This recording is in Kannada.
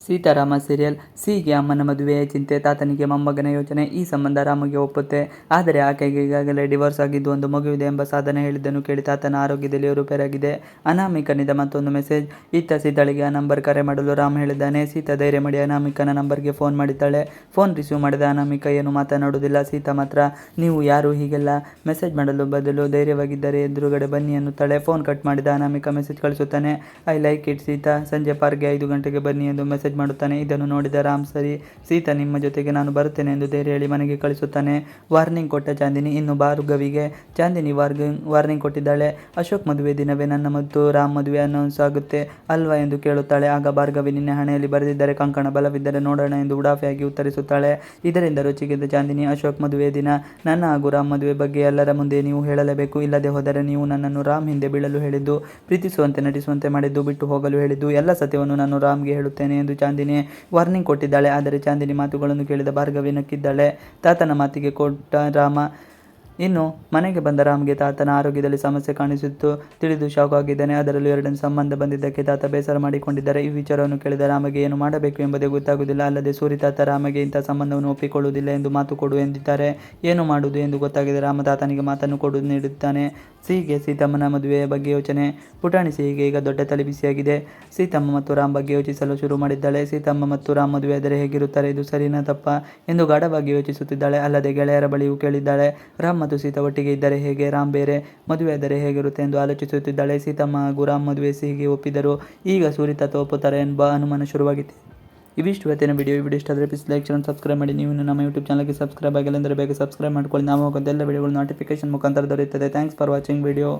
ಸೀತಾರಾಮ ಸೀರಿಯಲ್. ಸಿಗೆ ಅಮ್ಮನ ಮದುವೆಯ ಚಿಂತೆ, ತಾತನಿಗೆ ಮೊಮ್ಮಗನ ಯೋಚನೆ. ಈ ಸಂಬಂಧ ರಾಮಗೆ ಒಪ್ಪುತ್ತೆ. ಆದರೆ ಆಕೆಗೆ ಈಗಾಗಲೇ ಡಿವೋರ್ಸ್ ಆಗಿದ್ದು, ಒಂದು ಮಗುವಿದೆ ಎಂಬ ಸಾಧನೆ ಹೇಳಿದ್ದನ್ನು ಕೇಳಿ ತಾತನ ಆರೋಗ್ಯದಲ್ಲಿ ಏರುಪೇರಾಗಿದೆ. ಅನಾಮಿಕನಿಂದ ಮತ್ತೊಂದು ಮೆಸೇಜ್. ಇತ್ತ ಸೀತಾಳಿಗೆ ಆ ನಂಬರ್ ಕರೆ ಮಾಡಲು ರಾಮ್ ಹೇಳಿದ್ದಾನೆ. ಸೀತಾ ಧೈರ್ಯ ಮಾಡಿ ಅನಾಮಿಕನ ನಂಬರ್ಗೆ ಫೋನ್ ಮಾಡಿದ್ದಾಳೆ. ಫೋನ್ ರಿಸೀವ್ ಮಾಡಿದ ಅನಾಮಿಕ ಏನು ಮಾತನಾಡುವುದಿಲ್ಲ. ಸೀತಾ ಮಾತ್ರ, ನೀವು ಯಾರು ಹೀಗೆಲ್ಲ ಮೆಸೇಜ್ ಮಾಡಲು ಬದಲು ಧೈರ್ಯವಾಗಿದ್ದರೆ ಎದುರುಗಡೆ ಬನ್ನಿ ಎನ್ನುತ್ತಾಳೆ. ಫೋನ್ ಕಟ್ ಮಾಡಿದ ಅನಾಮಿಕ ಮೆಸೇಜ್ ಕಳಿಸುತ್ತಾನೆ. ಐ ಲೈಕ್ ಇಟ್ ಸೀತಾ, ಸಂಜೆ ಪಾರ್ಕ್ಗೆ 5 ಗಂಟೆಗೆ ಬನ್ನಿ ಎಂದು ಮೆಸೇಜ್ ಮಾಡುತ್ತಾನೆ. ಇದನ್ನು ನೋಡಿದ ರಾಮ್, ಸರಿ ಸೀತಾ, ನಿಮ್ಮ ಜೊತೆಗೆ ನಾನು ಬರುತ್ತೇನೆ ಎಂದು ಧೈರ್ಯ ಹೇಳಿ ಮನೆಗೆ ಕಳಿಸುತ್ತಾನೆ. ವಾರ್ನಿಂಗ್ ಕೊಟ್ಟ ಚಾಂದಿನಿ. ಇನ್ನು ಭಾರ್ಗವಿಗೆ ಚಾಂದಿನಿ ವಾರ್ನಿಂಗ್ ಕೊಟ್ಟಿದ್ದಾಳೆ. ಅಶೋಕ್ ಮದುವೆ ದಿನವೇ ನನ್ನ ಮತ್ತು ರಾಮ್ ಮದುವೆ ಅನೌನ್ಸ್ ಆಗುತ್ತೆ ಅಲ್ವಾ ಎಂದು ಕೇಳುತ್ತಾಳೆ. ಆಗ ಭಾರ್ಗವಿ, ನಿನ್ನೆ ಹಣೆಯಲ್ಲಿ ಬರೆದಿದ್ದರೆ ಕಂಕಣ, ಬಲವಿದ್ದರೆ ನೋಡೋಣ ಎಂದು ಉಡಾಫೆಯಾಗಿ ಉತ್ತರಿಸುತ್ತಾಳೆ. ಇದರಿಂದ ರುಚಿಗೆದ್ದ ಚಾಂದಿನಿ, ಅಶೋಕ್ ಮದುವೆ ದಿನ ನನ್ನ ಹಾಗೂ ರಾಮ್ ಮದುವೆ ಬಗ್ಗೆ ಎಲ್ಲರ ಮುಂದೆ ನೀವು ಹೇಳಲೇಬೇಕು. ಇಲ್ಲದೆ ಹೋದರೆ ನೀವು ನನ್ನನ್ನು ರಾಮ್ ಹಿಂದೆ ಬೀಳಲು ಹೇಳಿದ್ದು, ಪ್ರೀತಿಸುವಂತೆ ನಟಿಸುವಂತೆ ಮಾಡಿದ್ದು, ಬಿಟ್ಟು ಹೋಗಲು ಹೇಳಿದ್ದು ಎಲ್ಲ ಸತ್ಯವನ್ನು ನಾನು ರಾಮ್ಗೆ ಹೇಳುತ್ತೇನೆ ಎಂದು ಚಾಂದಿನಿ ವಾರ್ನಿಂಗ್ ಕೊಟ್ಟಿದ್ದಾಳೆ. ಆದರೆ ಚಾಂದಿನಿ ಮಾತುಗಳನ್ನು ಕೇಳಿದ ಭಾರ್ಗವಿ ನಕ್ಕಿದ್ದಾಳೆ. ತಾತನ ಮಾತಿಗೆ ಕೊಟ್ಟ ರಾಮ. ಇನ್ನು ಮನೆಗೆ ಬಂದ ರಾಮ್ಗೆ ತಾತನ ಆರೋಗ್ಯದಲ್ಲಿ ಸಮಸ್ಯೆ ಕಾಣಿಸಿತ್ತು ತಿಳಿದು ಶಾಕ್ ಆಗಿದ್ದಾನೆ. ಅದರಲ್ಲೂ ಎರಡನೇ ಸಂಬಂಧ ಬಂದಿದ್ದಕ್ಕೆ ತಾತ ಬೇಸರ ಮಾಡಿಕೊಂಡಿದ್ದಾರೆ. ಈ ವಿಚಾರವನ್ನು ಕೇಳಿದ ರಾಮಗೆ ಏನು ಮಾಡಬೇಕು ಎಂಬುದೇ ಗೊತ್ತಾಗುವುದಿಲ್ಲ. ಅಲ್ಲದೆ ಸೂರಿ ತಾತ ರಾಮಗೆ ಇಂಥ ಸಂಬಂಧವನ್ನು ಒಪ್ಪಿಕೊಳ್ಳುವುದಿಲ್ಲ ಎಂದು ಮಾತು ಕೊಡು ಎಂದಿದ್ದಾರೆ. ಏನು ಮಾಡುವುದು ಎಂದು ಗೊತ್ತಾಗಿದೆ ರಾಮ ತಾತನಿಗೆ ಮಾತನ್ನು ಕೊಡು ನೀಡುತ್ತಾನೆ. ಸಿಹಿಗೆ ಸೀತಮ್ಮನ ಮದುವೆಯ ಬಗ್ಗೆ ಯೋಚನೆ. ಪುಟಾಣಿ ಸಿಹಿಗೆ ಈಗ ದೊಡ್ಡ ತಲೆಬಿಸಿಯಾಗಿದೆ. ಸೀತಮ್ಮ ಮತ್ತು ರಾಮ್ ಬಗ್ಗೆ ಯೋಚಿಸಲು ಶುರು ಮಾಡಿದ್ದಾಳೆ. ಸೀತಮ್ಮ ಮತ್ತು ರಾಮ್ ಮದುವೆಯಾದರೆ ಹೇಗಿರುತ್ತಾರೆ, ಇದು ಸರಿನಾ ತಪ್ಪಾ ಎಂದು ಗಾಢವಾಗಿ ಯೋಚಿಸುತ್ತಿದ್ದಾಳೆ. ಅಲ್ಲದೆ ಗೆಳೆಯರ ಬಳಿಯೂ ಕೇಳಿದ್ದಾಳೆ. ರಾಮ್ ಮತ್ತು ಸೀತಾ ಒಟ್ಟಿಗೆ ಇದ್ದರೆ ಹೇಗೆ, ರಾಮ್ ಬೇರೆ ಮದುವೆಯಾದರೆ ಹೇಗಿರುತ್ತೆ ಎಂದು ಆಲೋಚಿಸುತ್ತಿದ್ದಾಳೆ. ಸೀತಮ್ಮ ಹಾಗೂ ರಾಮ್ ಮದುವೆ ಸಿಹಿಗೆ ಒಪ್ಪಿದರು. ಈಗ ಸೂರಿ ತಾತ ಒಪ್ಪುತ್ತಾರೆ ಎಂಬ ಅನುಮಾನ ಶುರುವಾಗಿದೆ. ಇವಿಷ್ಟು ಇವತ್ತಿನ ವಿಡಿಯೋ ಇಷ್ಟ ಆದರೆ ಪ್ಲೀಸ್ ಲೈಕ್ ಚಾನಲ್ ಸಬ್ಸ್ಕ್ರೈಬ್ ಮಾಡಿ. ನೀವು ನಮ್ಮ ಯೂಟ್ಯೂಬ್ ಚಾನಲ್ಗೆ ಸಬ್ಸ್ಕ್ರೈಬ್ ಆಗಿಲ್ಲ ಅಂದರೆ ಬೇಗ ಸಬ್ಸ್ಕ್ರೈಬ್ ಮಾಡ್ಕೊಳ್ಳಿ. ನಾವು ಹೋಗೋದು ಎಲ್ಲ ವಿಡಿಯೋಗಳು ನೋಟಿಫಿಕೇಶನ್ ಮುಖಾಂತರ ದೊರೆಯುತ್ತದೆ. Thanks for watching video.